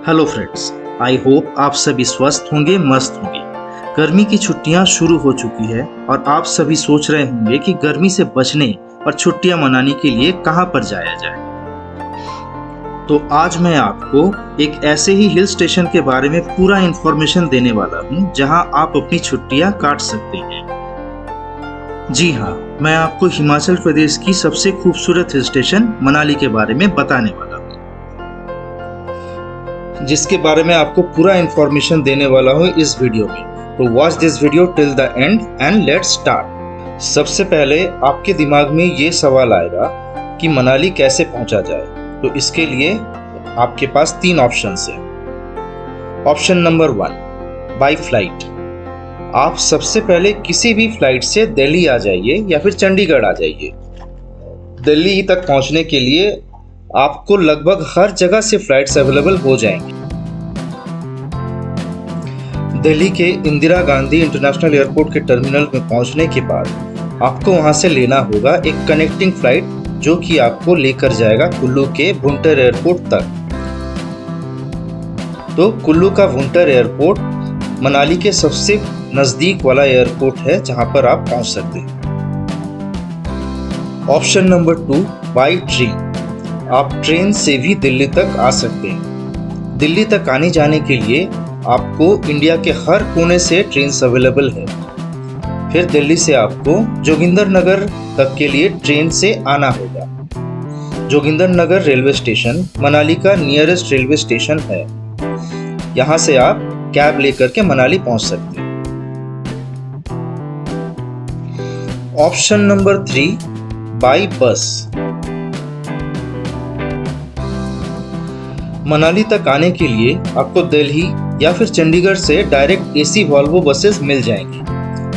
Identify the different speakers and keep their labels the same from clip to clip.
Speaker 1: Hello friends, I hope आप सभी स्वस्थ होंगे, मस्त होंगे। गर्मी की छुट्टियां शुरू हो चुकी है और आप सभी सोच रहे होंगे कि गर्मी से बचने और छुट्टियां मनाने के लिए कहां पर जाया जाए। तो आज मैं आपको एक ऐसे ही हिल स्टेशन के बारे में पूरा इंफॉर्मेशन देने वाला हूं जहां आप अपनी छुट्टियां काट सकते हैं। जी हाँ, मैं आपको हिमाचल प्रदेश की सबसे खूबसूरत हिल स्टेशन मनाली के बारे में बताने वाला हूँ, जिसके बारे में आपको पूरा इंफॉर्मेशन देने वाला हूँ इस वीडियो में। तो watch this video till the end and let's start. सबसे पहले आपके दिमाग में ये सवाल आएगा कि मनाली कैसे पहुंचा जाए। तो इसके लिए आपके पास 3 ऑप्शंस हैं। Option number 1, by flight. आप सबसे पहले किसी भी फ्लाइट से दिल्ली आ जाइए या फिर चंडीगढ़ आ जाइए। दिल्ली तक पहुंचने के लिए आपको लगभग हर जगह से फ्लाइट्स अवेलेबल हो जाएंगी। दिल्ली के इंदिरा गांधी इंटरनेशनल एयरपोर्ट के टर्मिनल में पहुंचने के बाद आपको वहां से लेना होगा एक कनेक्टिंग फ्लाइट, जो कि आपको लेकर जाएगा कुल्लू के भुंटर एयरपोर्ट तक। तो कुल्लू का भुंटर एयरपोर्ट मनाली के सबसे नजदीक वाला एयरपोर्ट है जहां पर आप पहुंच सकते हैं। Option number 2, by train. आप ट्रेन से भी दिल्ली तक आ सकते हैं। दिल्ली तक आने जाने के लिए आपको इंडिया के हर कोने से ट्रेन अवेलेबल है। फिर दिल्ली से आपको जोगिंदर नगर तक के लिए ट्रेन से आना होगा। जोगिंदर नगर रेलवे स्टेशन मनाली का नियरेस्ट रेलवे स्टेशन है। यहाँ से आप कैब लेकर के मनाली पहुंच सकते हैं। ऑप्शन नंबर 3, बाय बस। मनाली तक आने के लिए आपको दिल्ली या फिर चंडीगढ़ से डायरेक्ट एसी वॉल्वो बसेस मिल जाएंगी,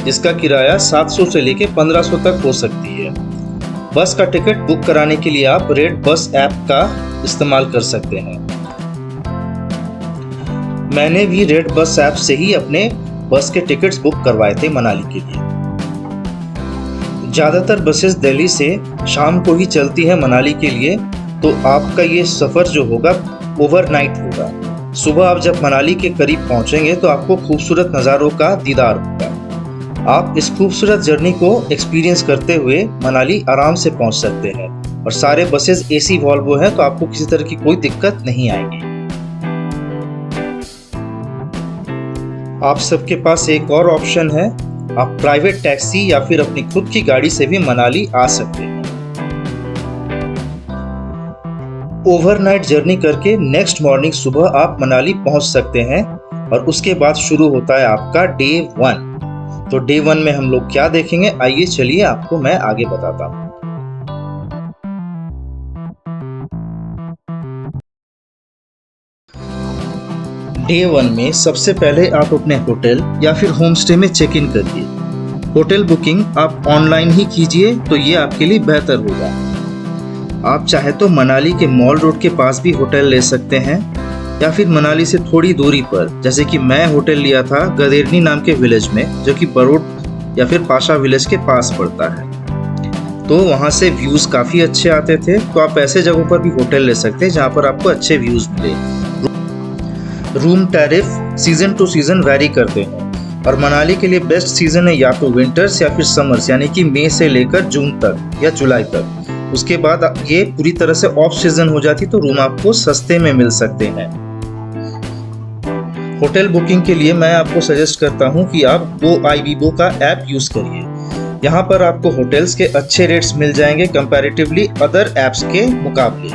Speaker 1: जिसका किराया 700 से लेके 1500 तक हो सकती है। बस का टिकट बुक कराने के लिए आप रेड बस ऐप का इस्तेमाल कर सकते हैं। मैंने भी रेड बस ऐप से ही अपने बस के टिकट्स बुक करवाए थे मनाली के लिए। ज़्यादातर बसेस दिल्ली से शाम को ही चलती है मनाली के लिए, तो आपका ये सफ़र जो होगा ओवरनाइट होगा। सुबह आप जब मनाली के करीब पहुंचेंगे तो आपको खूबसूरत नज़ारों का दीदार होगा। आप इस खूबसूरत जर्नी को एक्सपीरियंस करते हुए मनाली आराम से पहुंच सकते हैं। और सारे बसेस एसी वॉल्वो हैं, तो आपको किसी तरह की कोई दिक्कत नहीं आएगी। आप सबके पास एक और ऑप्शन है, आप प्राइवेट टैक्सी या फिर अपनी खुद की गाड़ी से भी मनाली आ सकते हैं। ओवरनाइट जर्नी करके नेक्स्ट मॉर्निंग सुबह आप मनाली पहुंच सकते हैं और उसके बाद शुरू होता है आपका डे 1। तो डे 1 में हम लोग क्या देखेंगे, आइए चलिए आपको मैं आगे बताता हूं। डे 1 में सबसे पहले आप अपने होटल या फिर होम स्टे में चेक इन करिए। होटल बुकिंग आप ऑनलाइन ही कीजिए, तो ये आपके लिए बेहतर होगा। आप चाहे तो मनाली के मॉल रोड के पास भी होटल ले सकते हैं, या फिर मनाली से थोड़ी दूरी पर, जैसे कि मैं होटल लिया था गदेरनी नाम के विलेज में, जो कि बरोड या फिर पाशा विलेज के पास पड़ता है। तो वहाँ से व्यूज़ काफ़ी अच्छे आते थे। तो आप ऐसे जगहों पर भी होटल ले सकते हैं जहाँ पर आपको अच्छे व्यूज़ मिले। Room tariff season to season vary करते हैं, और मनाली के लिए बेस्ट सीज़न है या तो विंटर्स या फिर समर्स, यानी कि मई से लेकर जून तक या जुलाई तक। उसके बाद ये पूरी तरह से ऑफ सीजन हो जाती, तो रूम आपको सस्ते में मिल सकते हैं। होटल बुकिंग के लिए मैं आपको सजेस्ट करता हूं कि आप गोआईबीबो का ऐप यूज करिए। यहाँ पर आपको होटल्स के अच्छे रेट्स मिल जाएंगे कंपैरेटिवली अदर ऐप्स के मुकाबले।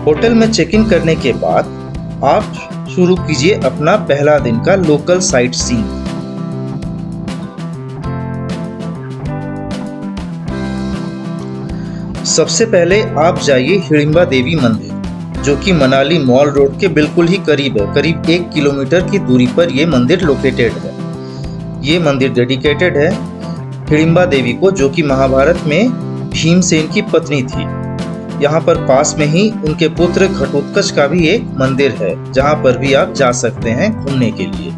Speaker 1: होटल में चेक इन करने के बाद आप शुरू कीजिए अपना पहला दिन का लोकल साइट सीइंग। सबसे पहले आप जाइए हिडिंबा देवी मंदिर, जो कि मनाली मॉल रोड के बिल्कुल ही करीब है। करीब 1 किलोमीटर की दूरी पर ये मंदिर लोकेटेड है। ये मंदिर डेडिकेटेड है हिडिंबा देवी को, जो कि महाभारत में भीमसेन की पत्नी थी। यहाँ पर पास में ही उनके पुत्र घटोत्कच का भी एक मंदिर है, जहाँ पर भी आप जा सकते हैं घूमने के लिए।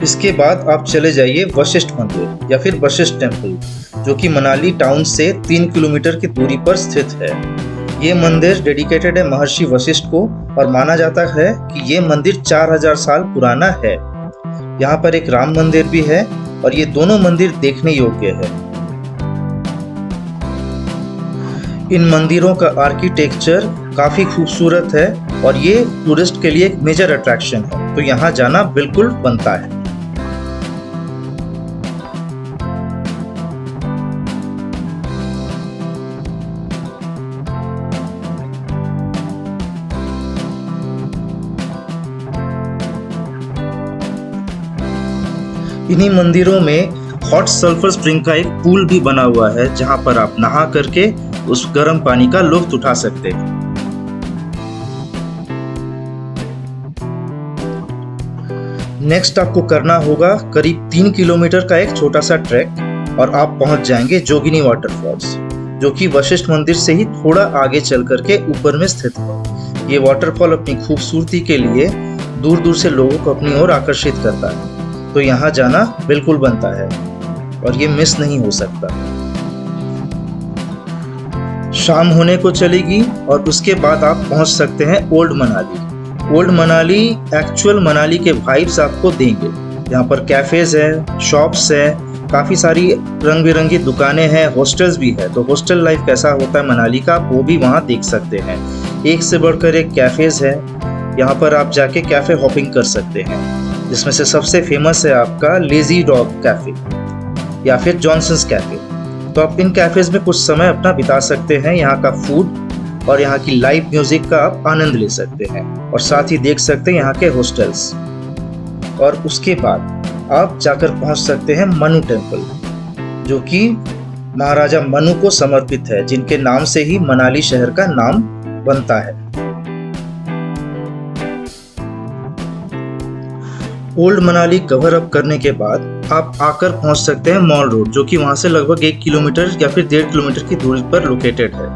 Speaker 1: इसके बाद आप चले जाइए वशिष्ठ मंदिर या फिर वशिष्ठ टेम्पल, जो कि मनाली टाउन से 3 किलोमीटर की दूरी पर स्थित है। ये मंदिर डेडिकेटेड है महर्षि वशिष्ठ को और माना जाता है कि ये मंदिर 4000 साल पुराना है। यहाँ पर एक राम मंदिर भी है और ये दोनों मंदिर देखने योग्य है। इन मंदिरों का आर्किटेक्चर काफी खूबसूरत है और ये टूरिस्ट के लिए एक मेजर अट्रैक्शन है, तो यहाँ जाना बिल्कुल बनता है। इन्हीं मंदिरों में हॉट सल्फर स्प्रिंग का एक पूल भी बना हुआ है, जहां पर आप नहा करके उस गर्म पानी का लुत्फ उठा सकते हैं। नेक्स्ट आपको करना होगा करीब 3 किलोमीटर का एक छोटा सा ट्रैक और आप पहुंच जाएंगे जोगिनी वाटरफॉल्स, जो कि वशिष्ठ मंदिर से ही थोड़ा आगे चल करके ऊपर में स्थित है। ये वाटरफॉल अपनी खूबसूरती के लिए दूर दूर से लोगों को अपनी ओर आकर्षित करता है, तो यहाँ जाना बिल्कुल बनता है और ये मिस नहीं हो सकता। शाम होने को चलेगी और उसके बाद आप पहुंच सकते हैं old Manali. Old Manali actual Manali के वाइब्स आपको देंगे। यहाँ पर कैफेज है, शॉप्स है, काफ़ी सारी रंग बिरंगी दुकानें हैं, हॉस्टल्स भी है। तो हॉस्टल लाइफ कैसा होता है मनाली का, वो भी वहाँ देख सकते हैं। एक से बढ़कर एक कैफेज है, यहाँ पर आप जाके कैफ़े हॉपिंग कर सकते हैं, जिसमें से सबसे फेमस है आपका लेजी डॉग कैफे या फिर जॉनसन्स कैफे। तो आप इन कैफेज में कुछ समय अपना बिता सकते हैं। यहाँ का फूड और यहाँ की लाइव म्यूजिक का आप आनंद ले सकते हैं और साथ ही देख सकते हैं यहाँ के हॉस्टल्स। और उसके बाद आप जाकर पहुँच सकते हैं मनु टेम्पल, जो कि महाराजा मनु को समर्पित है, जिनके नाम से ही मनाली शहर का नाम बनता है। ओल्ड मनाली कवर अप करने के बाद आप आकर पहुंच सकते हैं मॉल रोड, जो कि वहां से लगभग 1 किलोमीटर या फिर 1.5 किलोमीटर की दूरी पर लोकेटेड है।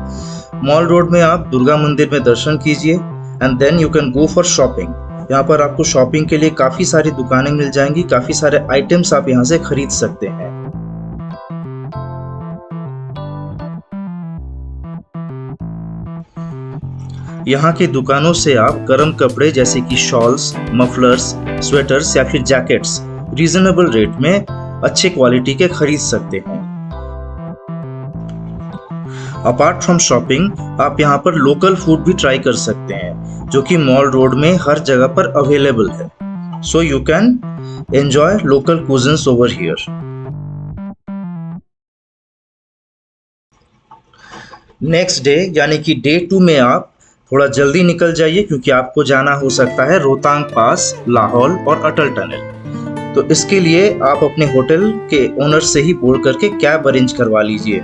Speaker 1: मॉल रोड में आप दुर्गा मंदिर में दर्शन कीजिए and then you can go for shopping. यहाँ पर आपको शॉपिंग के लिए काफी सारी दुकानें मिल जाएंगी, काफी सारे आइटम्स आप यहाँ से खरीद सकते हैं। यहाँ की दुकानों से आप गर्म कपड़े जैसे कि शॉल्स, मफलर्स, स्वेटर्स या फिर जैकेट्स रीजनेबल रेट में अच्छे क्वालिटी के खरीद सकते हैं। अपार्ट फ्रॉम शॉपिंग आप यहाँ पर लोकल फूड भी ट्राई कर सकते हैं, जो कि मॉल रोड में हर जगह पर अवेलेबल है। So you can enjoy local cuisines over here. Next day यानी कि डे 2 में आप थोड़ा जल्दी निकल जाइए, क्योंकि आपको जाना हो सकता है रोहतांग पास, लाहौल और अटल टनल। तो इसके लिए आप अपने होटल के ओनर से ही बोल करके कैब अरेंज करवा लीजिए,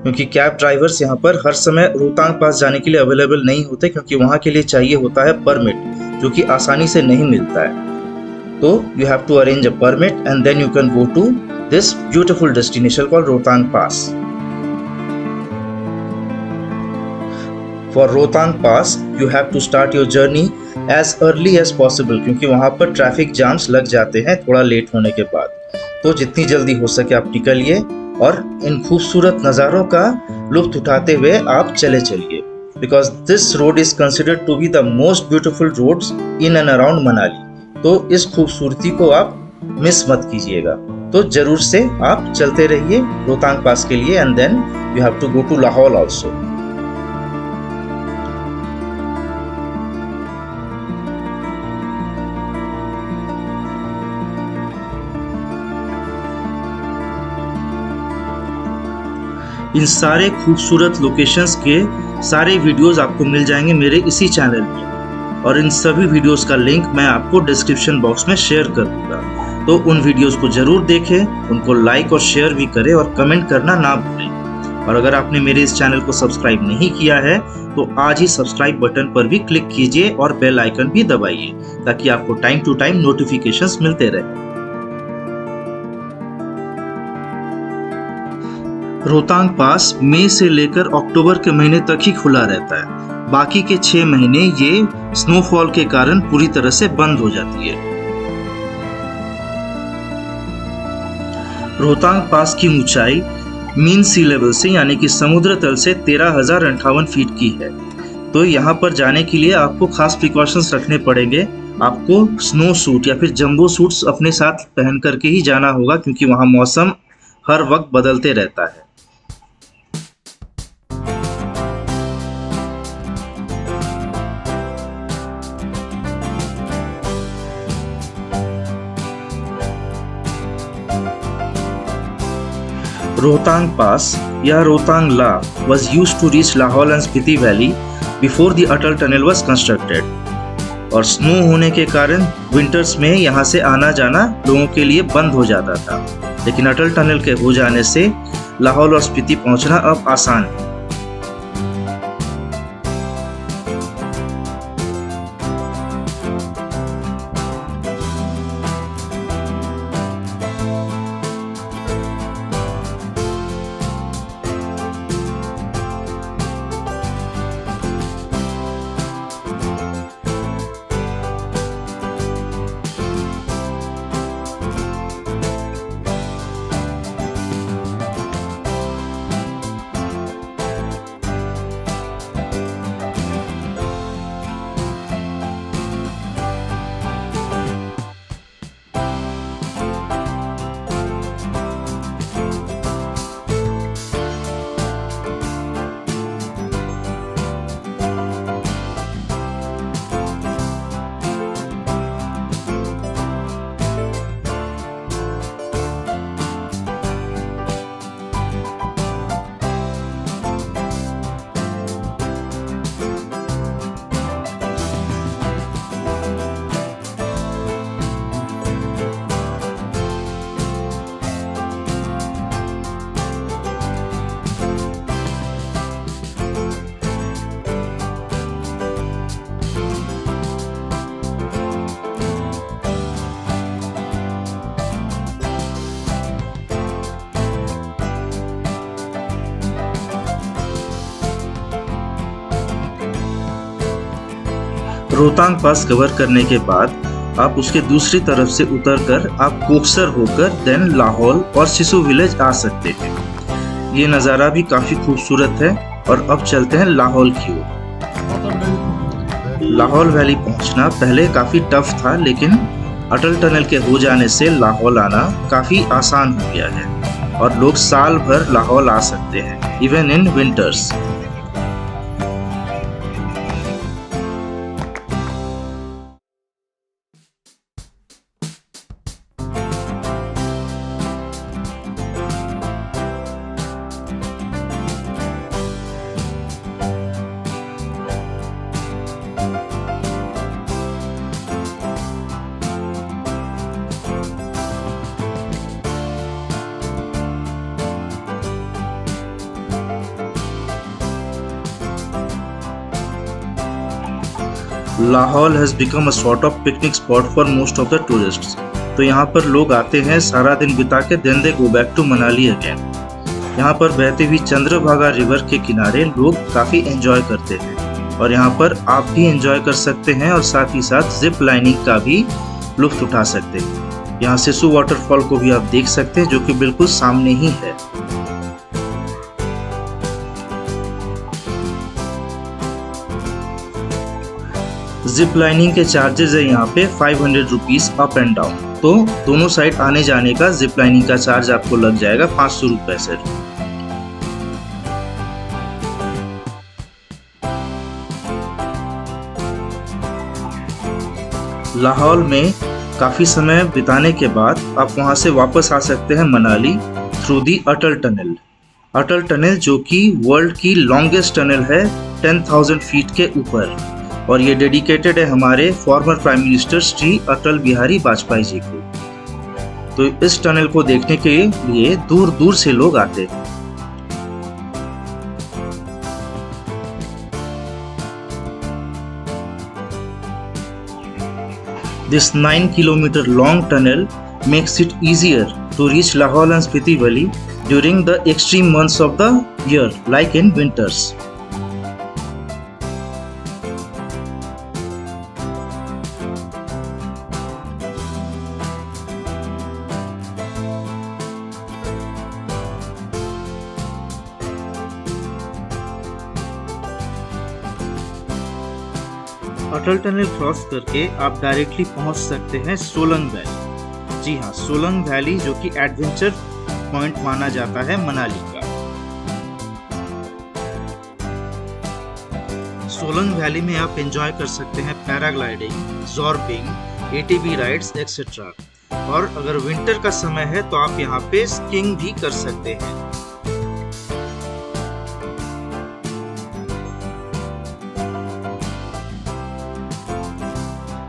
Speaker 1: क्योंकि कैब ड्राइवर्स यहाँ पर हर समय रोहतांग पास जाने के लिए अवेलेबल नहीं होते, क्योंकि वहाँ के लिए चाहिए होता है परमिट, जो कि आसानी से नहीं मिलता है। तो you have to arrange a permit and then you can go to this beautiful destination called Rohtang pass. For Rohtang pass you have to start your journey as early as possible, क्योंकि वहाँ पर ट्रैफिक जाम्स लग जाते हैं थोड़ा late होने के बाद। तो जितनी जल्दी हो सके आप निकलिए और इन खूबसूरत नज़ारों का लुत्फ उठाते हुए आप चले चलिए, because this road is considered to be the most beautiful roads in and around Manali. तो इस खूबसूरती को आप मिस मत कीजिएगा। तो जरूर से आप चलते रहिए रोहतांग पास के लिए and then you have to go to Lahaul also. इन सारे खूबसूरत लोकेशंस के सारे वीडियोस आपको मिल जाएंगे मेरे इसी चैनल में, और इन सभी वीडियोस का लिंक मैं आपको डिस्क्रिप्शन बॉक्स में शेयर कर दूंगा। तो उन वीडियोस को जरूर देखें, उनको लाइक और शेयर भी करें और कमेंट करना ना भूलें। और अगर आपने मेरे इस चैनल को सब्सक्राइब नहीं किया है तो आज ही सब्सक्राइब बटन पर भी क्लिक कीजिए और बेल आइकन भी दबाइए, ताकि आपको टाइम टू टाइम नोटिफिकेशंस मिलते रहे। रोहतांग पास मई से लेकर अक्टूबर के महीने तक ही खुला रहता है। बाकी के 6 महीने ये स्नोफॉल के कारण पूरी तरह से बंद हो जाती है। रोहतांग पास की ऊंचाई मीन सी लेवल से यानी कि समुद्र तल से 13,058 फीट की है। तो यहाँ पर जाने के लिए आपको खास प्रिकॉशंस रखने पड़ेंगे। आपको स्नो सूट या फिर जंबो सूट्स अपने साथ पहन करके ही जाना होगा, क्योंकि वहाँ मौसम हर वक्त बदलते रहता है। Rohtang Pass या रोहतांग ला was used to reach Lahaul and Spiti Valley before the Atal Tunnel was constructed। और स्नो होने के कारण विंटर्स में यहाँ से आना जाना लोगों के लिए बंद हो जाता था, लेकिन अटल टनल के हो जाने से लाहौल और स्पीति पहुँचना अब आसान है। रोहतांग पास कवर करने के बाद आप उसके दूसरी तरफ से उतरकर आप कोकसर होकर देन लाहौल और सिसु विलेज आ सकते हैं। ये नज़ारा भी काफ़ी खूबसूरत है। और अब चलते हैं लाहौल की ओर। लाहौल वैली पहुंचना पहले काफ़ी टफ था, लेकिन अटल टनल के हो जाने से लाहौल आना काफ़ी आसान हो गया है और लोग साल भर लाहौल आ सकते हैं, even in winters. Lahaul has become a sort of picnic spot for most of the tourists. तो यहाँ पर लोग आते हैं, सारा दिन बिता के then they go back to Manali again. यहाँ पर बहती हुई चंद्रभागा रिवर के किनारे लोग काफ़ी एंजॉय करते हैं और यहाँ पर आप भी एंजॉय कर सकते हैं और साथ ही साथ जिप लाइनिंग का भी लुत्फ उठा सकते हैं। यहाँ सिसु वाटरफॉल को भी आप देख सकते हैं, जो कि बिल्कुल सामने ही है। जिप लाइनिंग के चार्जेस है यहाँ पे 500 रुपीज़ अप एंड डाउन। तो दोनों साइड आने जाने का जिप लाइनिंग का चार्ज आपको लग जाएगा 500 रुपये से। लाहौल में काफ़ी समय बिताने के बाद आप वहाँ से वापस आ सकते हैं Manali through the Atal tunnel. Atal tunnel जो कि वर्ल्ड की लॉन्गेस्ट टनल है 10,000 फीट के ऊपर, और ये डेडिकेटेड है हमारे former prime minister Shri Atal Bihari Vajpayee ji को। तो इस टनल को देखने के लिए दूर दूर से लोग आते हैं। This 9 kilometer long tunnel makes it easier to reach Lahaul and Spiti Valley during the extreme months of the year, like in winters. Atal tunnel cross करके आप डायरेक्टली पहुंच सकते हैं सोलंग वैली। जी हाँ, सोलंग वैली जो कि एडवेंचर पॉइंट माना जाता है मनाली का। सोलंग वैली में आप एंजॉय कर सकते हैं paragliding, zorbing, ATV rides etcetera. और अगर विंटर का समय है तो आप यहाँ पे स्कीइंग भी कर सकते हैं।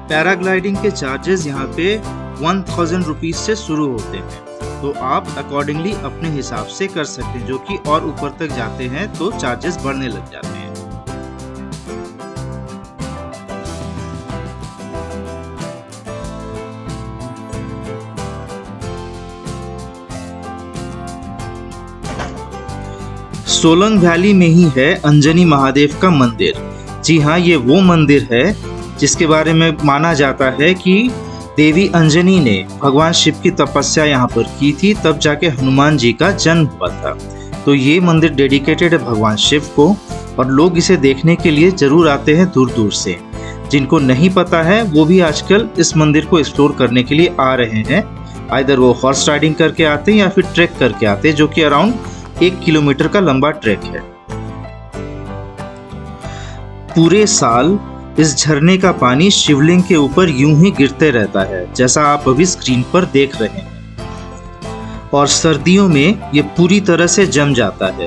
Speaker 1: पैराग्लाइडिंग के चार्जेस यहाँ पे 1000 रुपीज से शुरू होते हैं, तो आप अकॉर्डिंगली अपने हिसाब से कर सकते हैं। जो कि और ऊपर तक जाते हैं तो चार्जेस बढ़ने लग जाते हैं। सोलंग वैली में ही है अंजनी महादेव का मंदिर। जी हाँ, ये वो मंदिर है जिसके बारे में माना जाता है कि देवी अंजनी ने भगवान शिव की तपस्या यहाँ पर की थी, तब जाके हनुमान जी का जन्म हुआ था। तो ये मंदिर डेडिकेटेड है भगवान शिव को, और लोग इसे देखने के लिए जरूर आते हैं दूर दूर से। जिनको नहीं पता है वो भी आजकल इस मंदिर को एक्सप्लोर करने के लिए आ रहे हैं। आइदर वो हॉर्स राइडिंग करके आते हैं या फिर ट्रैक करके आते हैं, जो कि अराउंड 1 किलोमीटर का लंबा ट्रैक है। पूरे साल इस झरने का पानी शिवलिंग के ऊपर यूं ही गिरते रहता है, जैसा आप अभी स्क्रीन पर देख रहे हैं। और सर्दियों में ये पूरी तरह से जम जाता है।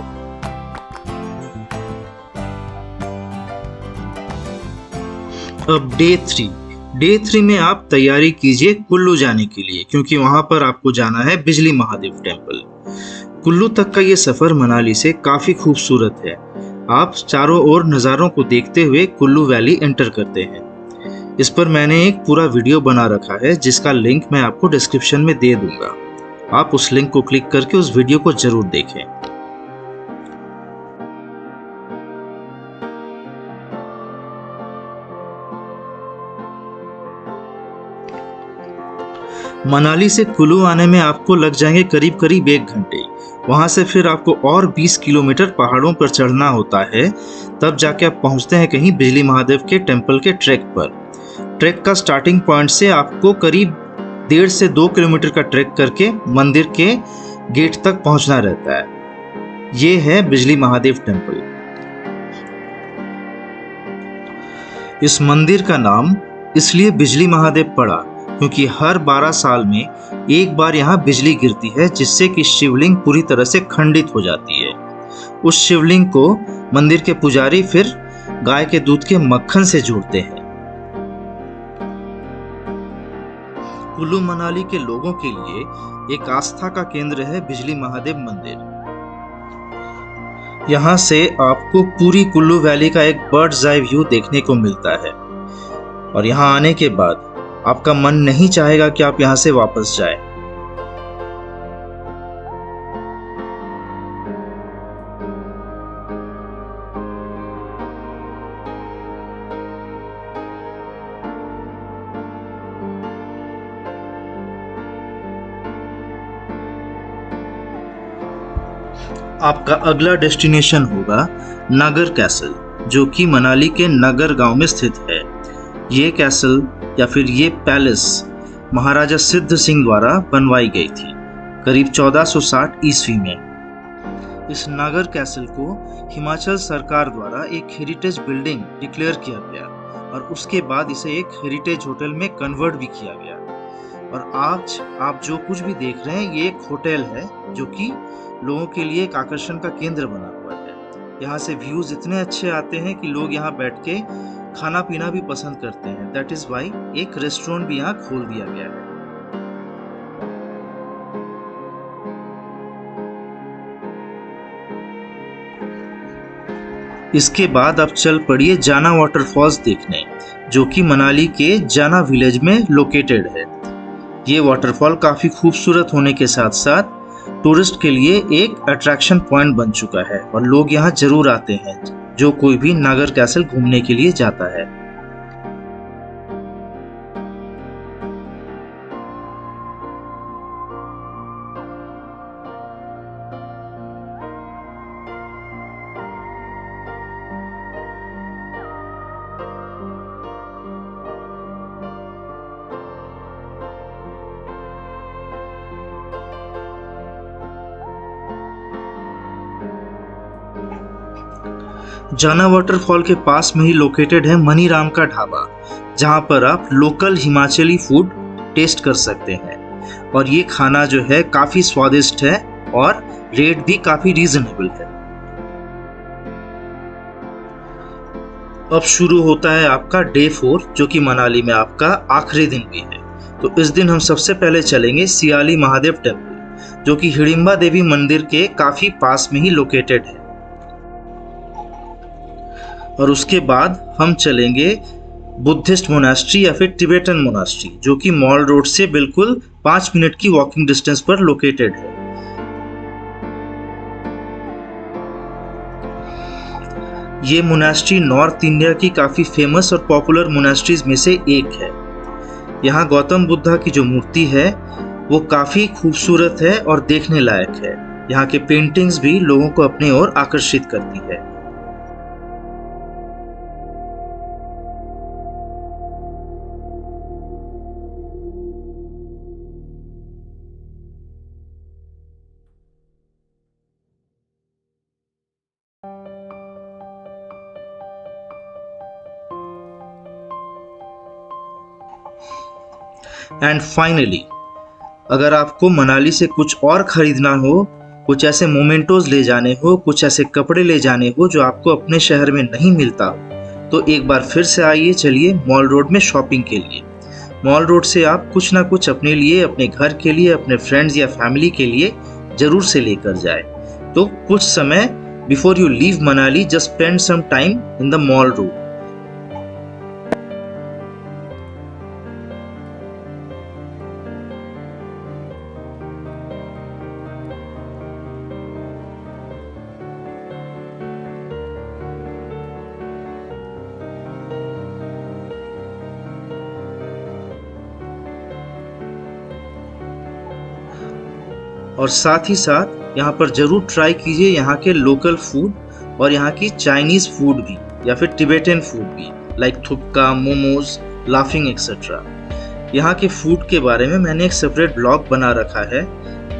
Speaker 1: अब डे 3 में आप तैयारी कीजिए कुल्लू जाने के लिए, क्योंकि वहां पर आपको जाना है बिजली महादेव टेम्पल। कुल्लू तक का ये सफर मनाली से काफी खूबसूरत है। आप चारों ओर नज़ारों को देखते हुए कुल्लू वैली एंटर करते हैं। इस पर मैंने एक पूरा वीडियो बना रखा है, जिसका लिंक मैं आपको डिस्क्रिप्शन में दे दूंगा। आप उस लिंक को क्लिक करके उस वीडियो को जरूर देखें। मनाली से कुल्लू आने में आपको लग जाएंगे करीब करीब 1 घंटे। वहां से फिर आपको और 20 किलोमीटर पहाड़ों पर चढ़ना होता है, तब जाके आप पहुंचते हैं कहीं बिजली महादेव के टेम्पल के ट्रैक पर। ट्रैक का स्टार्टिंग पॉइंट से आपको करीब 1.5 से 2 किलोमीटर का ट्रैक करके मंदिर के गेट तक पहुंचना रहता है। ये है बिजली महादेव टेम्पल। इस मंदिर का नाम इसलिए बिजली महादेव पड़ा क्योंकि हर 12 साल में एक बार यहाँ बिजली गिरती है, जिससे कि शिवलिंग पूरी तरह से खंडित हो जाती है। उस शिवलिंग को मंदिर के पुजारी फिर गाय के दूध के मक्खन से जोड़ते हैं। कुल्लू मनाली के लोगों के लिए एक आस्था का केंद्र है बिजली महादेव मंदिर। यहाँ से आपको पूरी कुल्लू वैली का एक बर्ड्स आई व्यू देखने को मिलता है, और यहाँ आने के बाद आपका मन नहीं चाहेगा कि आप यहां से वापस जाएं। आपका अगला डेस्टिनेशन होगा नागर कैसल, जो कि मनाली के नगर गांव में स्थित है। ये कैसल या फिर ये पैलेस महाराजा सिद्ध सिंह द्वारा बनवाई गई थी करीब 1460 ईस्वी में। इस नागर कैसल को हिमाचल सरकार द्वारा एक हेरिटेज बिल्डिंग डिक्लेयर किया गया, और उसके बाद इसे एक हेरिटेज होटल में कन्वर्ट भी किया गया। और आज आप जो कुछ भी देख रहे हैं, ये एक होटल है जो कि लोगों के लिए एक आकर्षण का केंद्र बना हुआ है। यहाँ से व्यूज इतने अच्छे आते हैं कि लोग यहाँ बैठ के खाना पीना भी पसंद करते हैं। दैट इज वाई एक रेस्टोरेंट भी यहाँ खोल दिया गया है। इसके बाद आप चल पड़िए जाना वाटरफॉल्स देखने, जो कि मनाली के जाना विलेज में लोकेटेड है। ये वाटरफॉल काफी खूबसूरत होने के साथ साथ टूरिस्ट के लिए एक अट्रैक्शन पॉइंट बन चुका है, और लोग यहाँ जरूर आते हैं जो कोई भी नागर कैसल घूमने के लिए जाता है। जाना वाटरफॉल के पास में ही लोकेटेड है मनीराम का ढाबा, जहां पर आप लोकल हिमाचली फूड टेस्ट कर सकते हैं। और ये खाना जो है काफी स्वादिष्ट है और रेट भी काफी रीजनेबल है। अब शुरू होता है आपका डे 4, जो कि मनाली में आपका आखिरी दिन भी है। तो इस दिन हम सबसे पहले चलेंगे सियाली महादेव टेम्पल, जो कि हिडिंबा देवी मंदिर के काफी पास में ही लोकेटेड है। और उसके बाद हम चलेंगे बुद्धिस्ट मोनास्ट्री या फिर टिबेटन मोनास्ट्री, जो कि मॉल रोड से बिल्कुल 5 मिनट की वॉकिंग डिस्टेंस पर लोकेटेड है। ये मोनास्ट्री नॉर्थ इंडिया की काफी फेमस और पॉपुलर मोनास्ट्रीज में से एक है। यहाँ गौतम बुद्धा की जो मूर्ति है वो काफी खूबसूरत है और देखने लायक है। यहाँ के पेंटिंग्स भी लोगों को अपनी ओर आकर्षित करती है। एंड फाइनली, अगर आपको मनाली से कुछ और खरीदना हो, कुछ ऐसे मोमेंटोज ले जाने हो, कुछ ऐसे कपड़े ले जाने हो जो आपको अपने शहर में नहीं मिलता हो, तो एक बार फिर से आइए, चलिए मॉल रोड में शॉपिंग के लिए। मॉल रोड से आप कुछ ना कुछ अपने लिए, अपने घर के लिए, अपने फ्रेंड्स या फैमिली के लिए जरूर से लेकर जाए। तो कुछ समय before you leave Manali, just spend some time in the mall road. और साथ ही साथ यहाँ पर जरूर ट्राई कीजिए यहाँ के लोकल फूड और यहाँ की चाइनीज फूड भी या फिर टिबेटन फूड भी, लाइक थुपका, मोमोज, लाफिंग एक्सेट्रा। यहाँ के फूड के बारे में मैंने एक सेपरेट ब्लॉग बना रखा है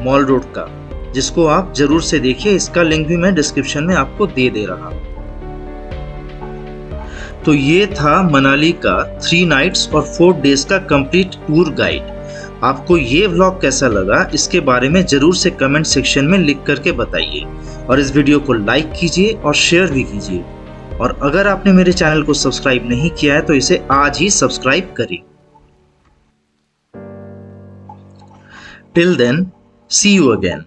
Speaker 1: मॉल रोड का, जिसको आप जरूर से देखिए। इसका लिंक भी मैं डिस्क्रिप्शन में आपको दे रहा हूँ। तो ये था मनाली का 3 नाइट्स और 4 डेज का कंप्लीट टूर गाइड। आपको ये व्लॉग कैसा लगा, इसके बारे में जरूर से कमेंट सेक्शन में लिख करके बताइए। और इस वीडियो को लाइक कीजिए और शेयर भी कीजिए। और अगर आपने मेरे चैनल को सब्सक्राइब नहीं किया है तो इसे आज ही सब्सक्राइब करें। Till then, see you again.